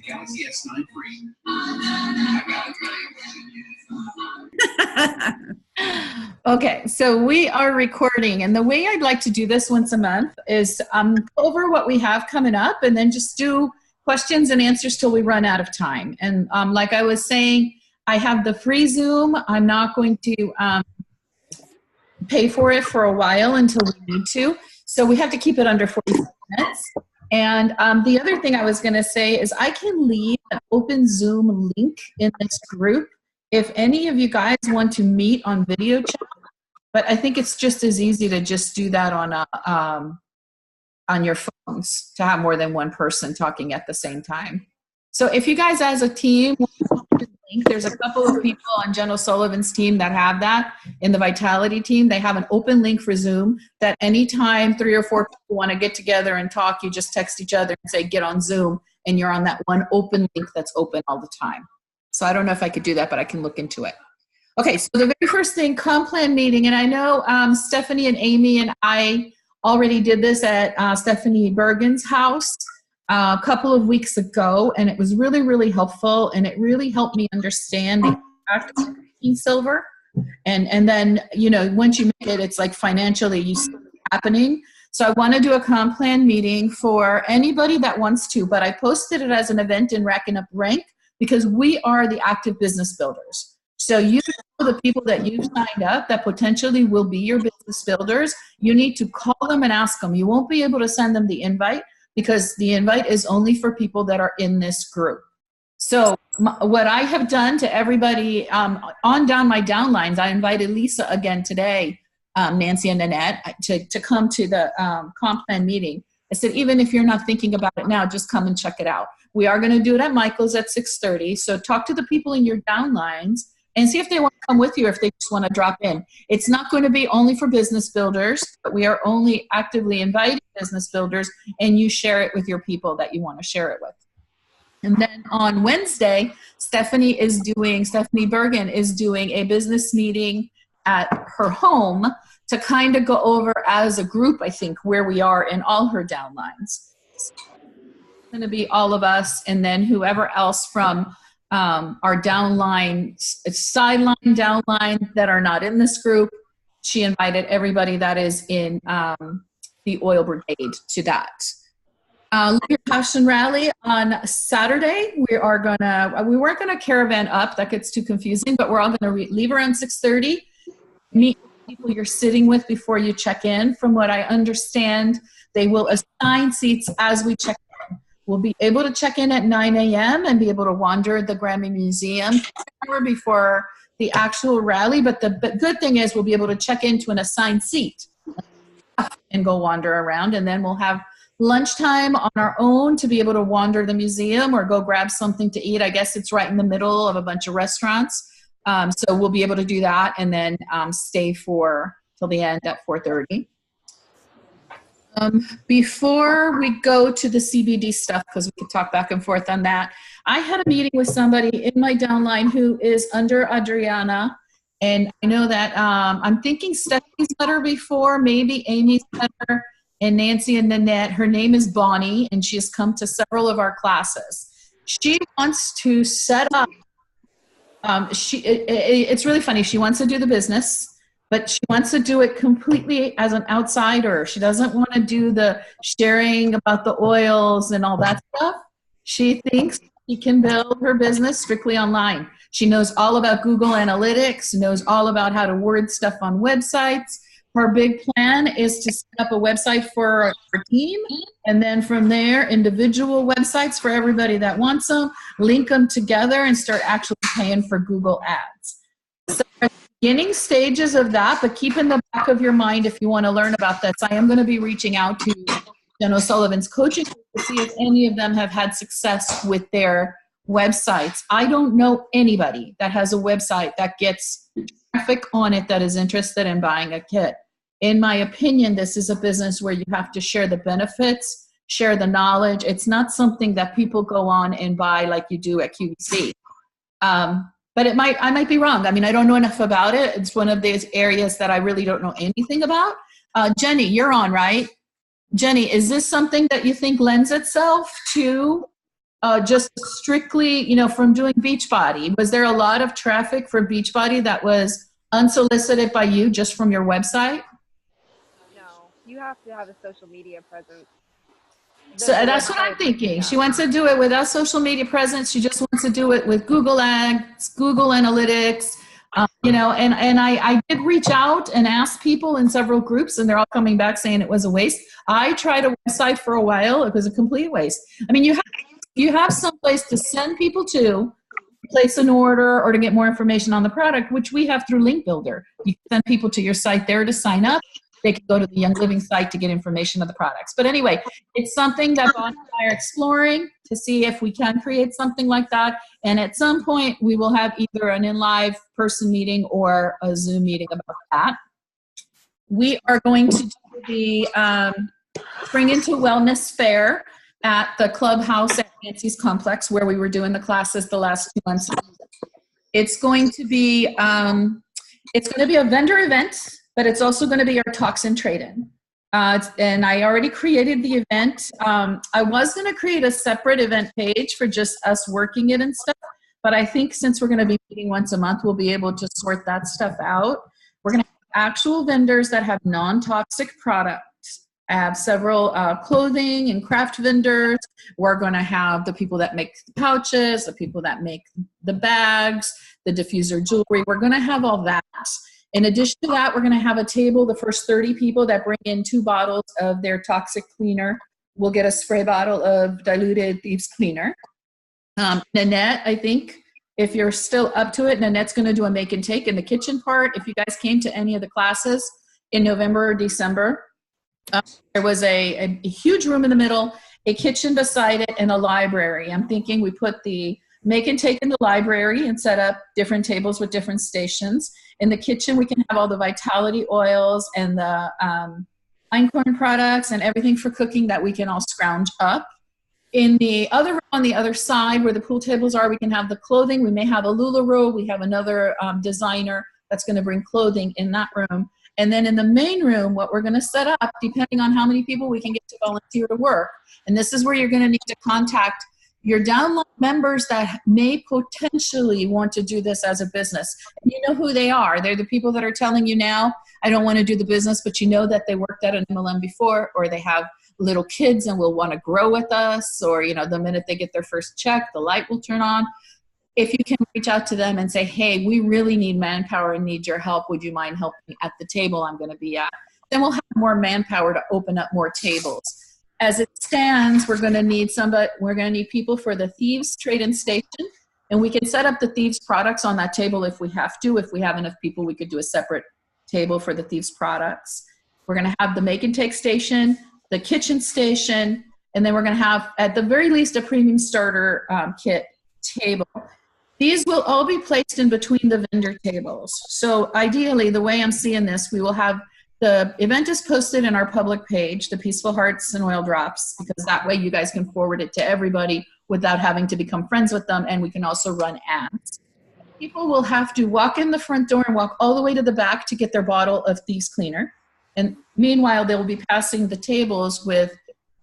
Galaxy S9 free. I gotta tell you. Okay, so we are recording, and the way I'd like to do this once a month is go over what we have coming up and then just do questions and answers till we run out of time. And like I was saying, I have the free Zoom. I'm not going to pay for it for a while until we need to. So we have to keep it under 45 minutes. And the other thing I was going to say is I can leave an open Zoom link in this group if any of you guys want to meet on video chat. But I think it's just as easy to just do that on your phones to have more than one person talking at the same time. So if you guys as a team, there's a couple of people on Jen O'Sullivan's team that have that. In the Vitality team, they have an open link for Zoom that anytime 3 or 4 people want to get together and talk, you just text each other and say, get on Zoom, and you're on that one open link that's open all the time. So I don't know if I could do that, but I can look into it. Okay, so the very first thing, comp plan meeting, and I know Stephanie and Amy and I already did this at Stephanie Bergen's house a couple of weeks ago, and it was really, really helpful, and it really helped me understand the impact of making silver. And then, you know, once you make it, it's like financially you see what's happening. So I want to do a comp plan meeting for anybody that wants to, but I posted it as an event in Racking Up Rank because we are the active business builders. So you know the people that you've signed up that potentially will be your business builders, you need to call them and ask them. You won't be able to send them the invite because the invite is only for people that are in this group. So what I have done to everybody on down my downlines, I invited Lisa again today, Nancy and Nanette, to come to the comp plan meeting. I said, even if you're not thinking about it now, just come and check it out. We are going to do it at Michael's at 6:30. So talk to the people in your downlines and see if they want to come with you, if they just want to drop in. It's not going to be only for business builders, but we are only actively inviting business builders, and you share it with your people that you want to share it with. And then on Wednesday, Stephanie Bergen is doing a business meeting at her home to kind of go over as a group, I think, where we are in all her downlines. So it's going to be all of us, and then whoever else from our downline, sideline downline that are not in this group. She invited everybody that is in the Oil Brigade to that. Live Your Passion Rally on Saturday. We weren't gonna caravan up, that gets too confusing, but we're all gonna leave around 6:30. Meet people you're sitting with before you check in. From what I understand, they will assign seats as we check in. We'll be able to check in at 9 a.m. and be able to wander the Grammy Museum an hour before the actual rally. But the good thing is we'll be able to check into an assigned seat and go wander around. And then we'll have lunchtime on our own to be able to wander the museum or go grab something to eat. I guess it's right in the middle of a bunch of restaurants. So we'll be able to do that and then stay till the end at 4:30. Before we go to the CBD stuff, because we could talk back and forth on that, I had a meeting with somebody in my downline who is under Adriana, and I know that I'm thinking Stephanie's met her before, maybe Amy's met her, and Nancy and Nanette. Her name is Bonnie, and she has come to several of our classes. She wants to set up, it's really funny, she wants to do the business, but she wants to do it completely as an outsider. She doesn't want to do the sharing about the oils and all that stuff. She thinks she can build her business strictly online. She knows all about Google Analytics, knows all about how to word stuff on websites. Her big plan is to set up a website for her team, and then from there, individual websites for everybody that wants them, link them together, and start actually paying for Google Ads. So beginning stages of that, but keep in the back of your mind if you want to learn about this. I am going to be reaching out to Jen O'Sullivan's coaching to see if any of them have had success with their websites. I don't know anybody that has a website that gets traffic on it that is interested in buying a kit. In my opinion, this is a business where you have to share the benefits, share the knowledge. It's not something that people go on and buy like you do at QVC. But I might be wrong. I mean, I don't know enough about it. It's one of these areas that I really don't know anything about. Jenny, you're on, right? Jenny, is this something that you think lends itself to just strictly, you know, from doing Beachbody? Was there a lot of traffic for Beachbody that was unsolicited by you just from your website? No, you have to have a social media presence. So that's what I'm thinking. She wants to do it without social media presence. She just wants to do it with Google Ads, Google Analytics, you know, and I did reach out and ask people in several groups, and they're all coming back saying it was a waste. I tried a website for a while. It was a complete waste. I mean, you have some place to send people to place an order or to get more information on the product, which we have through Link Builder. You can send people to your site there to sign up. They can go to the Young Living site to get information of the products. But anyway, it's something that Bonnie and I are exploring to see if we can create something like that. And at some point, we will have either an in-live person meeting or a Zoom meeting about that. We are going to do the Spring into Wellness Fair at the clubhouse at Nancy's Complex, where we were doing the classes the last 2 months. It's going to be a vendor event, but it's also going to be our toxin trade-in. And I already created the event. I was going to create a separate event page for just us working it and stuff, but I think since we're going to be meeting once a month, we'll be able to sort that stuff out. We're going to have actual vendors that have non-toxic products. I have several clothing and craft vendors. We're going to have the people that make the pouches, the people that make the bags, the diffuser jewelry. We're going to have all that. In addition to that, we're going to have a table. The first 30 people that bring in 2 bottles of their toxic cleaner will get a spray bottle of diluted Thieves Cleaner. Nanette, I think, if you're still up to it, Nanette's going to do a make and take in the kitchen part. If you guys came to any of the classes in November or December, there was a huge room in the middle, a kitchen beside it, and a library. I'm thinking we put the make and take in the library and set up different tables with different stations. In the kitchen, we can have all the vitality oils and the einkorn products and everything for cooking that we can all scrounge up. In the other room on the other side where the pool tables are, we can have the clothing. We may have a LuLaRoe. We have another designer that's going to bring clothing in that room. And then in the main room, what we're going to set up, depending on how many people we can get to volunteer to work, and this is where you're going to need to contact your download members that may potentially want to do this as a business. And you know who they are. They're the people that are telling you now, I don't want to do the business, but you know that they worked at an MLM before, or they have little kids and will want to grow with us, or, you know, the minute they get their first check, the light will turn on. If you can reach out to them and say, hey, we really need manpower and need your help. Would you mind helping at the table I'm going to be at? Then we'll have more manpower to open up more tables. As it stands, we're going to need people for the Thieves Trade-In Station, and we can set up the Thieves products on that table if we have to. If we have enough people, we could do a separate table for the Thieves products. We're going to have the make and take station, the kitchen station, and then we're going to have, at the very least, a premium starter kit table. These will all be placed in between the vendor tables. So ideally, the way I'm seeing this, we will have the event is posted in our public page, the Peaceful Hearts and Oil Drops, because that way you guys can forward it to everybody without having to become friends with them, and we can also run ads. People will have to walk in the front door and walk all the way to the back to get their bottle of Thieves Cleaner. And meanwhile, they will be passing the tables with,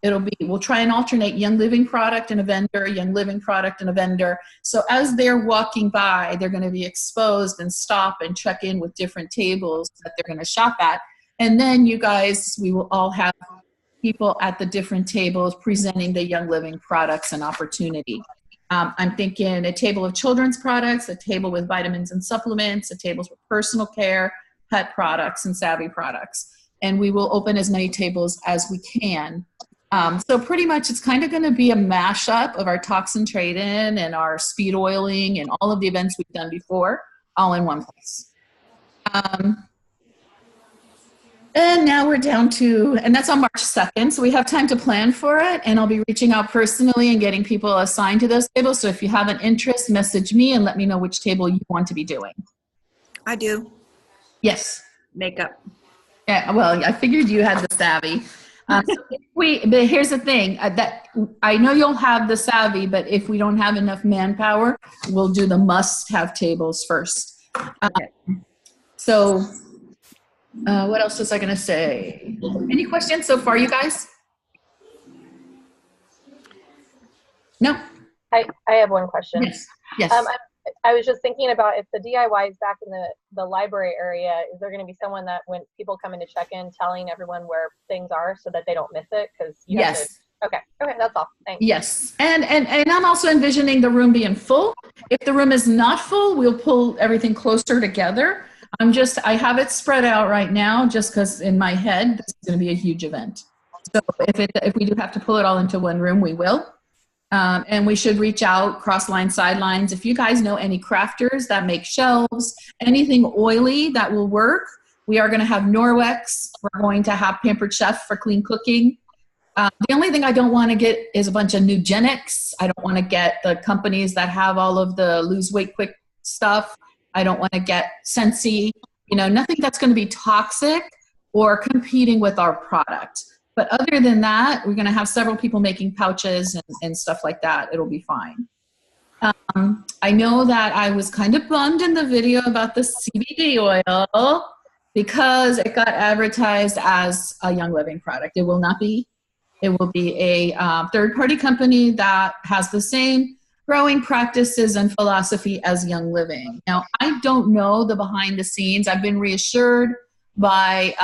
we'll try and alternate Young Living product and a vendor, Young Living product and a vendor. So as they're walking by, they're going to be exposed and stop and check in with different tables that they're going to shop at. And then you guys, we will all have people at the different tables presenting the Young Living products and opportunity. I'm thinking a table of children's products, a table with vitamins and supplements, a table with personal care, pet products, and savvy products. And we will open as many tables as we can. So pretty much it's kind of going to be a mashup of our toxin trade-in and our speed oiling and all of the events we've done before, all in one place. And now we're down to, and that's on March 2nd, so we have time to plan for it, and I'll be reaching out personally and getting people assigned to those tables. So if you have an interest, message me and let me know which table you want to be doing. I do. Yes. Makeup. Yeah, well, I figured you had the savvy. But here's the thing, that I know you'll have the savvy, but if we don't have enough manpower, we'll do the must-have tables first. What else was I going to say? Any questions so far, you guys? No? I have one question. Yes. Yes. I was just thinking about if the DIY is back in the library area, is there going to be someone that when people come in to check in, telling everyone where things are so that they don't miss it? Because Yes. Okay, that's all. Thanks. Yes. And I'm also envisioning the room being full. If the room is not full, we'll pull everything closer together. I have it spread out right now just because in my head, this is going to be a huge event. So if we do have to pull it all into one room, we will. And we should reach out, cross line, sidelines. If you guys know any crafters that make shelves, anything oily that will work, we are going to have Norwex. We're going to have Pampered Chef for clean cooking. The only thing I don't want to get is a bunch of Nugenics. I don't want to get the companies that have all of the lose weight quick stuff. I don't want to get Sensi, nothing that's going to be toxic or competing with our product. But other than that, we're going to have several people making pouches and stuff like that. It'll be fine. I know that I was kind of bummed in the video about the CBD oil because it got advertised as a Young Living product. It will not be. It will be a third-party company that has the same growing practices and philosophy as Young Living. Now, I don't know the behind the scenes. I've been reassured by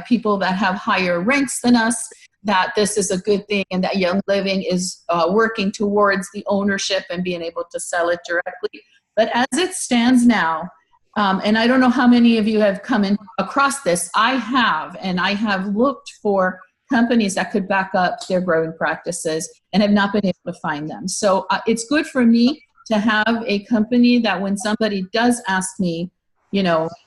people that have higher ranks than us that this is a good thing and that Young Living is working towards the ownership and being able to sell it directly. But as it stands now, and I don't know how many of you have come across this, I have looked for companies that could back up their growing practices and have not been able to find them. So it's good for me to have a company that when somebody does ask me,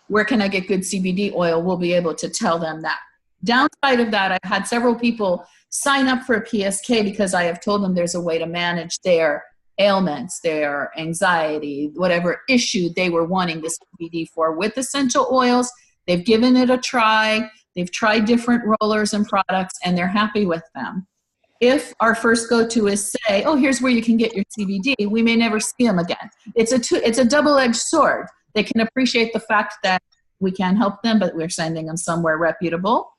where can I get good CBD oil, we'll be able to tell them that. Downside of that, I've had several people sign up for a PSK because I have told them there's a way to manage their ailments, their anxiety, whatever issue they were wanting the CBD for with essential oils. They've given it a try. They've tried different rollers and products, and they're happy with them. If our first go-to is say, oh, here's where you can get your CBD, we may never see them again. It's a double-edged sword. They can appreciate the fact that we can help them, but we're sending them somewhere reputable.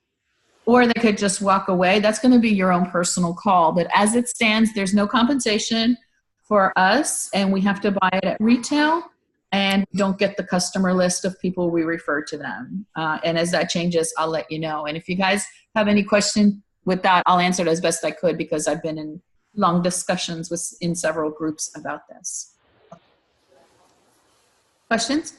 Or they could just walk away. That's going to be your own personal call. But as it stands, there's no compensation for us, and we have to buy it at retail. And don't get the customer list of people we refer to them. And as that changes, I'll let you know. And if you guys have any question with that, I'll answer it as best I could because I've been in long discussions in several groups about this. Questions?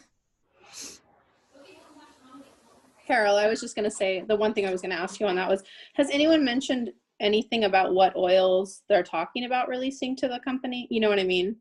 Carol, I was just going to say, the one thing I was going to ask you on that was, has anyone mentioned anything about what oils they're talking about releasing to the company? You know what I mean?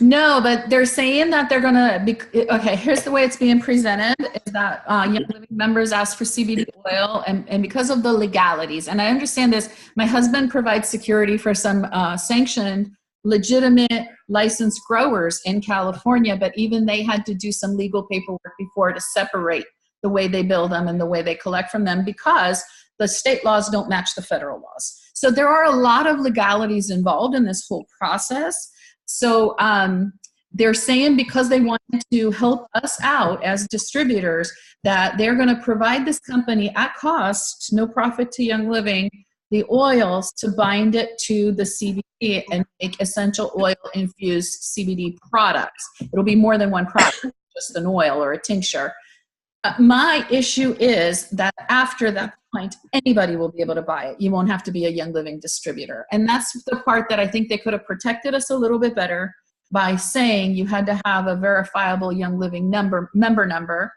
No, but they're saying that they're going to be, okay, here's the way it's being presented, is that Young Living members ask for CBD oil and because of the legalities, and I understand this, my husband provides security for some sanctioned, legitimate, licensed growers in California, but even they had to do some legal paperwork before to separate the way they build them and the way they collect from them because the state laws don't match the federal laws. So there are a lot of legalities involved in this whole process. So they're saying because they want to help us out as distributors that they're going to provide this company at cost, no profit to Young Living, the oils to bind it to the CBD and make essential oil infused CBD products. It'll be more than one product, just an oil or a tincture. My issue is that after that point, anybody will be able to buy it. You won't have to be a Young Living distributor. And that's the part that I think they could have protected us a little bit better by saying you had to have a verifiable Young Living member number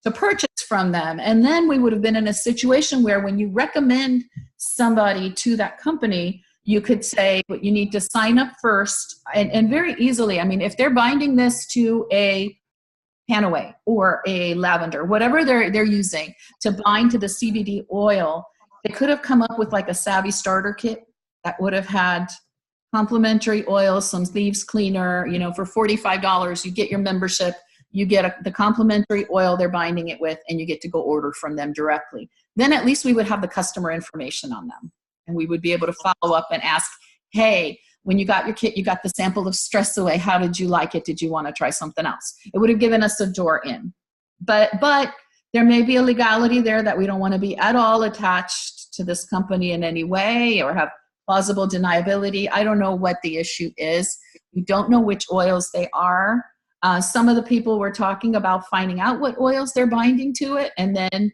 to purchase from them. And then we would have been in a situation where when you recommend somebody to that company, you could say, but you need to sign up first. And very easily, I mean, if they're binding this to a Panaway or a lavender, whatever they're using to bind to the CBD oil, they could have come up with like a Savvy starter kit that would have had complimentary oil, some leaves cleaner, for $45, you get your membership, you get the complimentary oil they're binding it with, and you get to go order from them directly. Then at least we would have the customer information on them, and we would be able to follow up and ask, hey, when you got your kit, you got the sample of Stress Away. How did you like it? Did you want to try something else? It would have given us a door in. But there may be a legality there that we don't want to be at all attached to this company in any way or have plausible deniability. I don't know what the issue is. We don't know which oils they are. Some of the people were talking about finding out what oils they're binding to it. And then,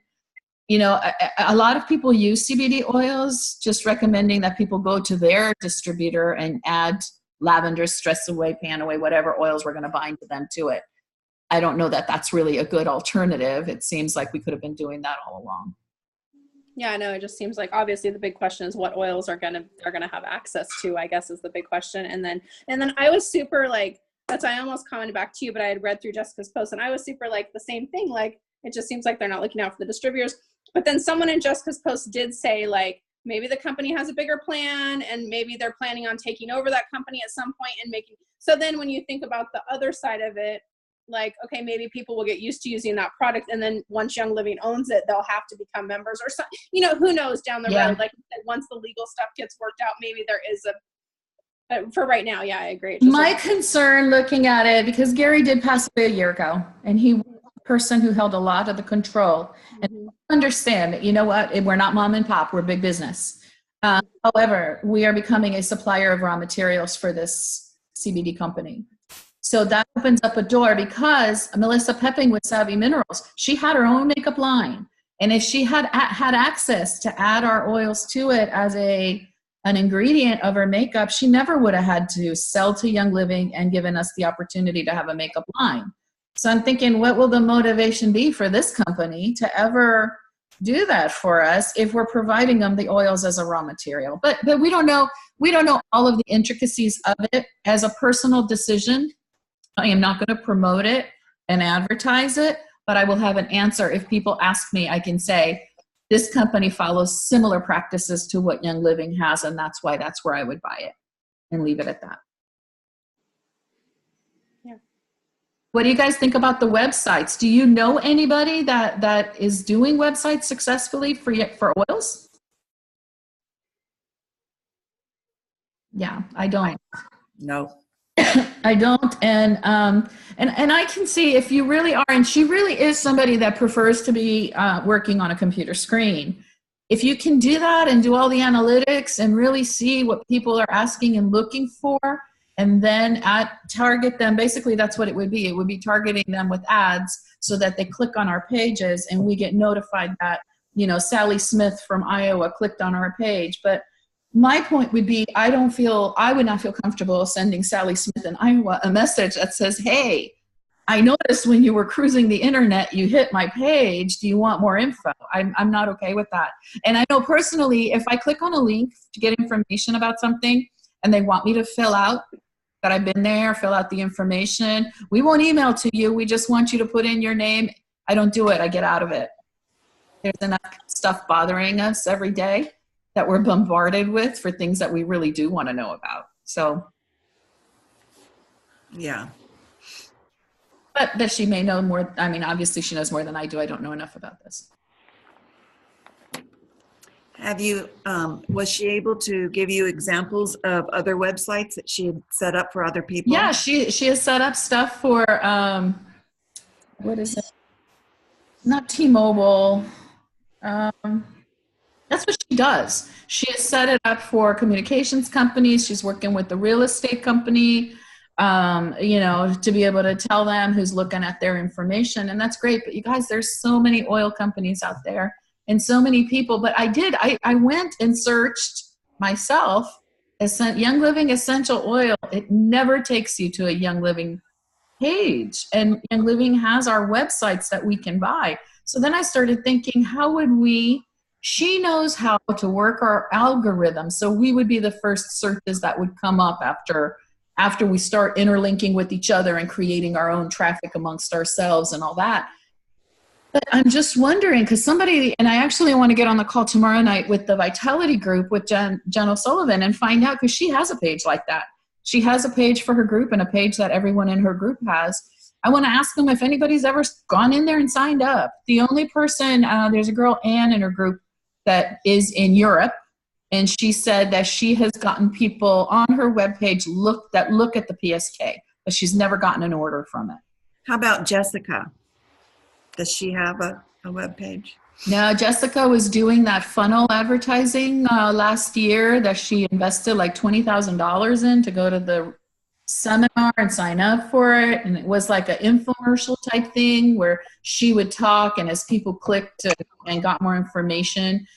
you know, a lot of people use CBD oils, just recommending that people go to their distributor and add lavender, stress away, pan away, whatever oils we're going to bind to them to it. I don't know that that's really a good alternative. It seems like we could have been doing that all along. Yeah, no, it just seems like obviously the big question is what oils they're gonna have access to, I guess, is the big question. And then I was super like, that's why I almost commented back to you, but I had read through Jessica's post and I was super like the same thing. Like, it just seems like they're not looking out for the distributors. But then someone in Jessica's post did say like, maybe the company has a bigger plan and maybe they're planning on taking over that company at some point and making, so then when you think about the other side of it, like, okay, maybe people will get used to using that product. And then once Young Living owns it, they'll have to become members or something, you know, who knows down the road, like once the legal stuff gets worked out, maybe there is for right now. Yeah, I agree. My concern looking at it, because Gary did pass away a year ago and he was the person who held a lot of the control. And understand that, you know what, we're not mom and pop, we're big business. However, we are becoming a supplier of raw materials for this CBD company. So that opens up a door, because Melissa Pepping with Savvy Minerals, she had her own makeup line. And if she had access to add our oils to it as an ingredient of her makeup, she never would have had to sell to Young Living and given us the opportunity to have a makeup line. So I'm thinking, what will the motivation be for this company to ever do that for us if we're providing them the oils as a raw material? But we don't know. We don't know all of the intricacies of it. As a personal decision, I am not going to promote it and advertise it, but I will have an answer. If people ask me, I can say, this company follows similar practices to what Young Living has, and that's where I would buy it, and leave it at that. Yeah. What do you guys think about the websites? Do you know anybody that is doing websites successfully for oils? Yeah, I don't. No. I don't, and I can see if you really are, and she really is somebody that prefers to be working on a computer screen. If you can do that and do all the analytics and really see what people are asking and looking for, and then target them, basically that's what it would be. It would be targeting them with ads so that they click on our pages and we get notified that, you know, Sally Smith from Iowa clicked on our page. But my point would be, I would not feel comfortable sending Sally Smith in Iowa a message that says, hey, I noticed when you were cruising the internet, you hit my page. Do you want more info? I'm not okay with that. And I know personally, if I click on a link to get information about something and they want me to fill out that I've been there, fill out the information, we won't email to you. We just want you to put in your name. I don't do it. I get out of it. There's enough stuff bothering us every day that we're bombarded with for things that we really do want to know about. So, yeah. But that she may know more. I mean, obviously she knows more than I do. I don't know enough about this. Have you, was she able to give you examples of other websites that she had set up for other people? Yeah, she has set up stuff for, what is it? Not T-Mobile. That's what she does. She has set it up for communications companies. She's working with the real estate company, you know, to be able to tell them who's looking at their information. And that's great. But you guys, there's so many oil companies out there and so many people. But I went and searched myself, Young Living Essential Oil. It never takes you to a Young Living page. And Young Living has our websites that we can buy. So then I started thinking, how would she knows how to work our algorithm. So we would be the first searches that would come up after we start interlinking with each other and creating our own traffic amongst ourselves and all that. But I'm just wondering, because somebody, and I actually want to get on the call tomorrow night with the Vitality Group with Jen O'Sullivan and find out, because she has a page like that. She has a page for her group and a page that everyone in her group has. I want to ask them if anybody's ever gone in there and signed up. The only person, there's a girl, Ann, in her group that is in Europe, and she said that she has gotten people on her webpage look at the PSK, but she's never gotten an order from it. How about Jessica? Does she have a webpage? No, Jessica was doing that funnel advertising last year that she invested like $20,000 in to go to the seminar and sign up for it. And it was like an infomercial type thing where she would talk, and as people clicked and got more information,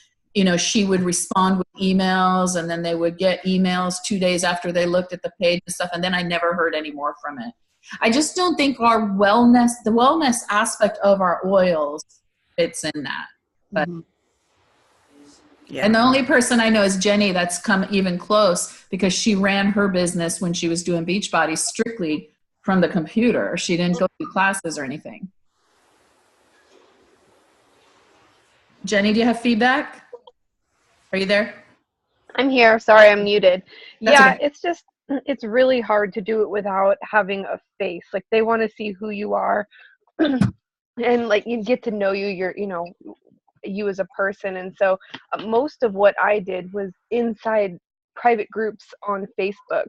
she would respond with emails, and then they would get emails 2 days after they looked at the page and stuff. And then I never heard any more from it. I just don't think the wellness aspect of our oils fits in that. But Yeah. And the only person I know is Jenny that's come even close, because she ran her business when she was doing Beachbody strictly from the computer. She didn't go to classes or anything. Jenny, do you have feedback? Are you there? I'm here. Sorry, I'm muted. That's Yeah, okay. it's really hard to do it without having a face. Like, they want to see who you are and like you get to know you as a person. And so most of what I did was inside private groups on Facebook,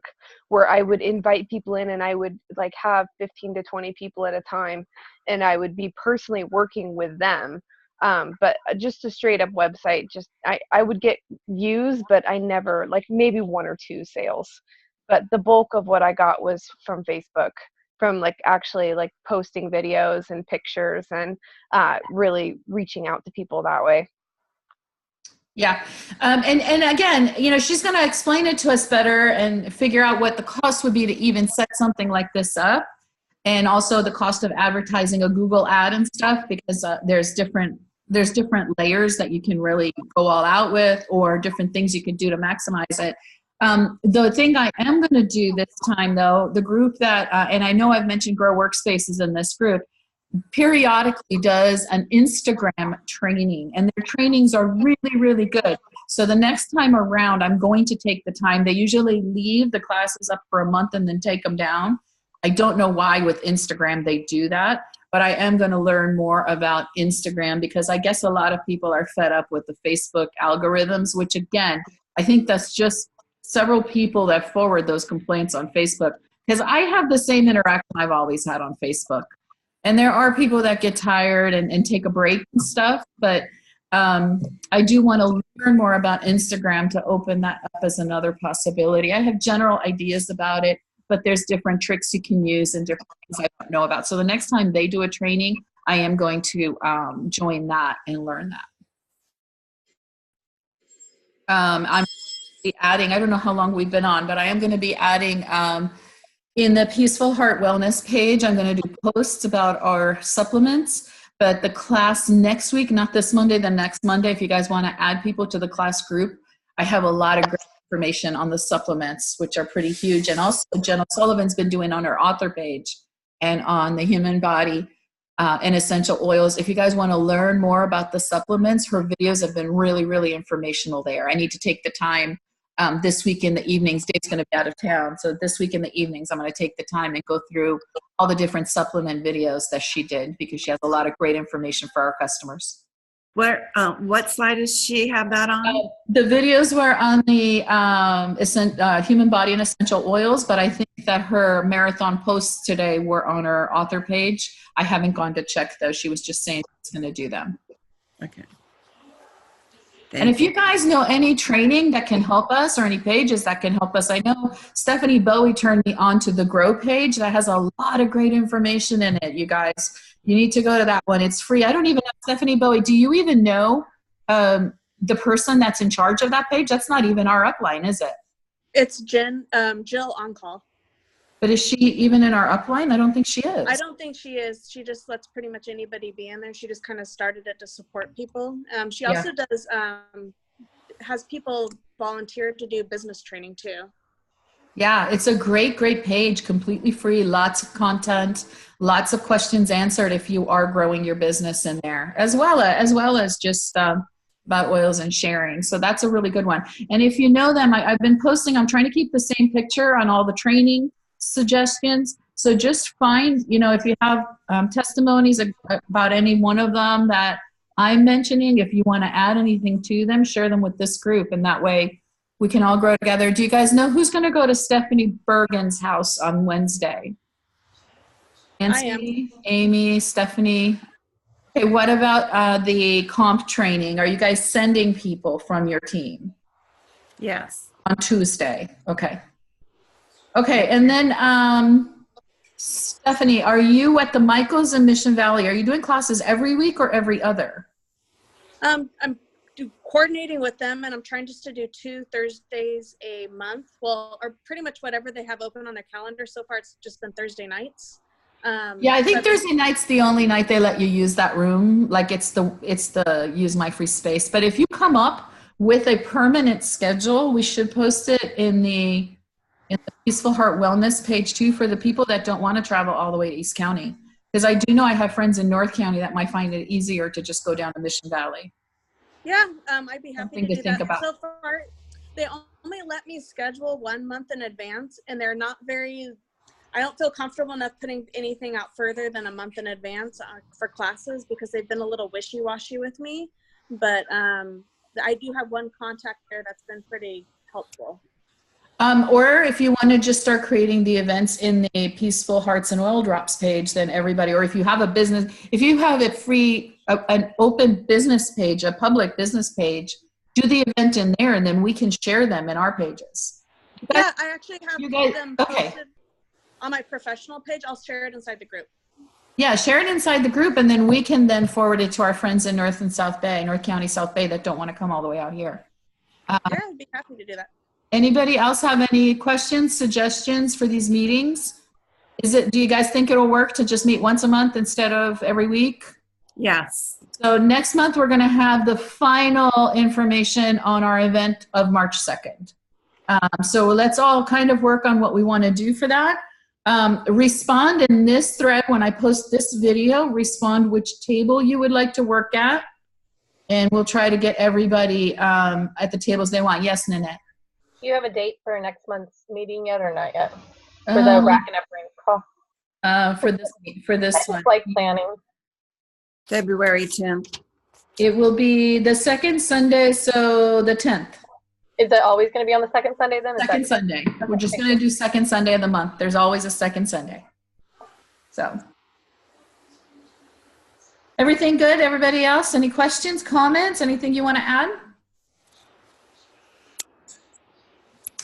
where I would invite people in, and I would like have 15 to 20 people at a time, and I would be personally working with them. But just a straight up website, I would get views, but I never, like maybe 1 or 2 sales. But the bulk of what I got was from Facebook, from like actually like posting videos and pictures and really reaching out to people that way. Yeah. And again, she's going to explain it to us better and figure out what the cost would be to even set something like this up. And also the cost of advertising a Google ad and stuff, because there's different layers that you can really go all out with, or different things you can do to maximize it. The thing I am going to do this time, though, the group that, and I know I've mentioned Grow Workspaces in this group, periodically does an Instagram training, and their trainings are really, really good. So the next time around, I'm going to take the time. They usually leave the classes up for a month and then take them down. I don't know why with Instagram they do that, but I am going to learn more about Instagram, because I guess a lot of people are fed up with the Facebook algorithms, which again, I think that's just several people that forward those complaints on Facebook, because I have the same interaction I've always had on Facebook. And there are people that get tired and take a break and stuff, but I do want to learn more about Instagram to open that up as another possibility. I have general ideas about it, but there's different tricks you can use and different things I don't know about. So the next time they do a training, I am going to join that and learn that. I'm adding, I don't know how long we've been on, but I am going to be adding in the Peaceful Heart Wellness page, I'm going to do posts about our supplements. But the class next week, not this Monday, the next Monday, if you guys want to add people to the class group, I have a lot of great information on the supplements, which are pretty huge. And also Jenna Sullivan's been doing on her author page and on the human body and essential oils. If you guys want to learn more about the supplements, her videos have been really, really informational there. I need to take the time this week in the evenings. Dave's going to be out of town. So this week in the evenings, I'm going to take the time and go through all the different supplement videos that she did, because she has a lot of great information for our customers. What slide does she have that on? The videos were on the human body and essential oils, but I think that her marathon posts today were on her author page. I haven't gone to check those. She was just saying she's going to do them. Okay. And if you guys know any training that can help us, or any pages that can help us, I know Stephanie Bowie turned me on to the Grow page that has a lot of great information in it. You guys, you need to go to that one. It's free. I don't even know Stephanie Bowie. Do you even know the person that's in charge of that page? That's not even our upline, is it? It's Jill on call. But is she even in our upline? I don't think she is. I don't think she is. She just lets pretty much anybody be in there. She just kind of started it to support people. She also does has people volunteer to do business training too. Yeah, it's a great, great page, completely free, lots of content, lots of questions answered if you are growing your business in there, as well as just about oils and sharing. So that's a really good one. And if you know them, I've been posting, I'm trying to keep the same picture on all the training suggestions. So just find, if you have testimonies about any one of them that I'm mentioning, if you want to add anything to them, share them with this group, and that way we can all grow together. Do you guys know who's going to go to Stephanie Bergen's house on Wednesday? Nancy, I am. Amy, Stephanie. Okay, what about the comp training? Are you guys sending people from your team Yes. on Tuesday? Okay. Okay, and then Stephanie, are you at the Michaels in Mission Valley? Are you doing classes every week or every other? I'm coordinating with them, and I'm trying just to do 2 Thursdays a month. Well, or pretty much whatever they have open on their calendar. So far, it's just been Thursday nights. Yeah, I think Thursday night's the only night they let you use that room. Like it's the use my free space. But if you come up with a permanent schedule, we should post it in the Peaceful Heart Wellness page too for the people that don't want to travel all the way to East County. Because I do know I have friends in North County that might find it easier to just go down to Mission Valley. Yeah, I'd be happy Something to to do think that. about. So far, they only let me schedule 1 month in advance, and they're not very. I don't feel comfortable enough putting anything out further than a month in advance for classes because they've been a little wishy-washy with me. But I do have one contact there that's been pretty helpful. Or if you want to just start creating the events in the Peaceful Hearts and Oil Drops page, then everybody, or if you have a business, if you have a free, an open business page, a public business page, do the event in there and then we can share them in our pages. Yeah, I actually have You guys- them okay. posted on my professional page. I'll share it inside the group. Yeah, share it inside the group and then we can then forward it to our friends in North and South Bay, North County, South Bay that don't want to come all the way out here. Yeah, I'd be happy to do that. Anybody else have any questions, suggestions for these meetings? Do you guys think it'll work to just meet once a month instead of every week? Yes. So next month, we're going to have the final information on our event of March 2nd. So let's all kind of work on what we want to do for that. Respond in this thread when I post this video, respond which table you would like to work at. And we'll try to get everybody at the tables they want. Yes, Nanette? Do you have a date for next month's meeting yet or not yet? For the Rack and Up Ring call? For this I one. just like planning. February 10th. It will be the second Sunday, so the 10th. Is it always going to be on the second Sunday then? Is Second that- Sunday. We're just going to do second Sunday of the month. There's always a second Sunday. So. Everything good? Everybody else? Any questions, comments, anything you want to add?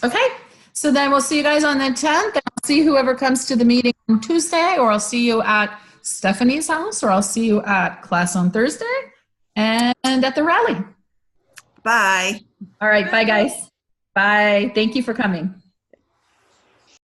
Okay. So then we'll see you guys on the 10th. And I'll see whoever comes to the meeting on Tuesday, or I'll see you at Stephanie's house, or I'll see you at class on Thursday and at the rally. Bye. All right. Bye, guys. Bye. Thank you for coming.